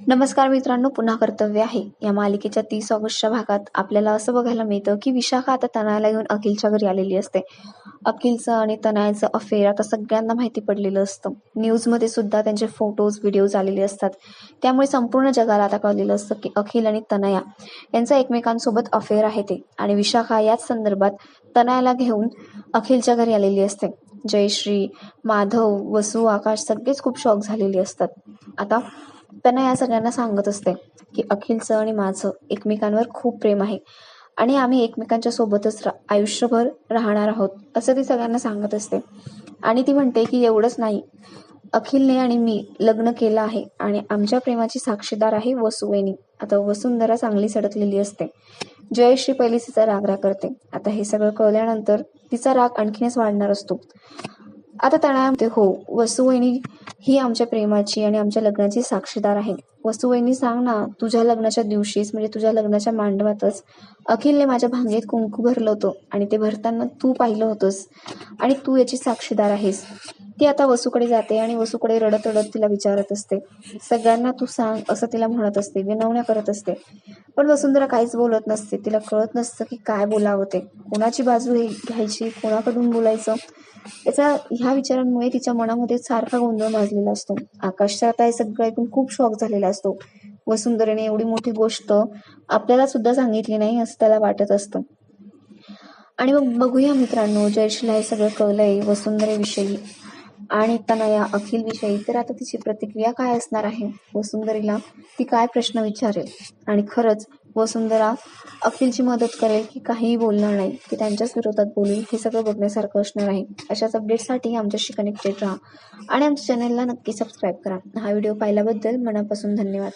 नमस्कार मित्रांनो, पुन्हा कर्तव्य आहे या मालिकेच्या 30 ऑगस्टच्या भागात आपल्याला असं बघायला मिळतं की विशाखा आता तनयाला घेऊन अखिलच्या घरी आलेली असते. अखिलचं आणि तनयाचं अफेअर आता सगळ्यांना माहिती पडलेलं असतं. न्यूजमध्ये सुद्धा त्यांचे फोटोज व्हिडिओज आलेले असतात. त्यामुळे संपूर्ण जगाला आता कळलेलं असतं की अखिल आणि तनया यांचं एकमेकांसोबत अफेअर आहे ते. आणि विशाखा याच संदर्भात तनयाला घेऊन अखिलच्या घरी आलेली असते. जयश्री, माधव, वसू, आकाश सगळेच खूप शॉक झालेले असतात. आता तनया सगळ्यांना सांगत असते की अखिलचं आणि माझं एकमेकांवर खूप प्रेम आहे आणि आम्ही एकमेकांच्या सोबतच आयुष्यभर राहणार आहोत असं ती सगळ्यांना सांगत असते. आणि ती म्हणते की एवढंच नाही, अखिलने आणि मी लग्न केलं आहे आणि आमच्या प्रेमाची साक्षीदार आहे वसुवेनी. आता वसुंधरा चांगली सडकलेली असते. जयश्री पहिलीच तिचा राग करते. आता हे सगळं कळल्यानंतर तिचा राग आणखीनच वाढणार असतो. आता तनया म्हणते, हो, वसुवहिनी ही आमच्या प्रेमाची आणि आमच्या लग्नाची साक्षीदार आहे. वसुवहिनी, सांग ना, तुझ्या लग्नाच्या दिवशीच म्हणजे तुझ्या लग्नाच्या मांडवातच अखिलने माझ्या भांगेत कुंकू भरलं होतं आणि ते भरताना तू पाहिलं होतंस आणि तू याची साक्षीदार आहेस. ती आता वसूकडे जाते आणि वसूकडे रडत रडत तिला विचारत असते. सगळ्यांना तू सांग असं तिला म्हणत असते, विनवण्या करत असते. पण वसुंधरा काहीच बोलत नसते. तिला कळत नसतं की काय बोलावं ते, कोणाची बाजू घ्यायची, कोणाकडून बोलायचं. ह्या विचारांमुळे तिच्या मनामध्ये सारखा गोंधळ माजलेला असतो. आकाशचा आता हे सगळं ऐकून खूप शॉक झालेला असतो. वसुंधरेने एवढी मोठी गोष्ट आपल्याला सुद्धा सांगितली नाही असं त्याला वाटत असतं. आणि मग बघूया मित्रांनो, जयश्रीला हे सगळं कळलंय वसुंधरेविषयी आणि तनया अखिल विषयी. तर आता तिची प्रतिक्रिया काय असणार आहे, वसुंधरेला ती काय प्रश्न विचारेल आणि खरंच वसुंधरा अखिलची मदत करेल की काहीही बोलणार नाही, की त्यांच्याच विरोधात बोलेल, हे सगळं बघण्यासारखं असणार आहे. अशाच अपडेटसाठी आमच्याशी कनेक्टेड राहा आणि आमच्या चॅनलला नक्की सबस्क्राईब करा. हा व्हिडिओ पाहिल्याबद्दल मनापासून धन्यवाद.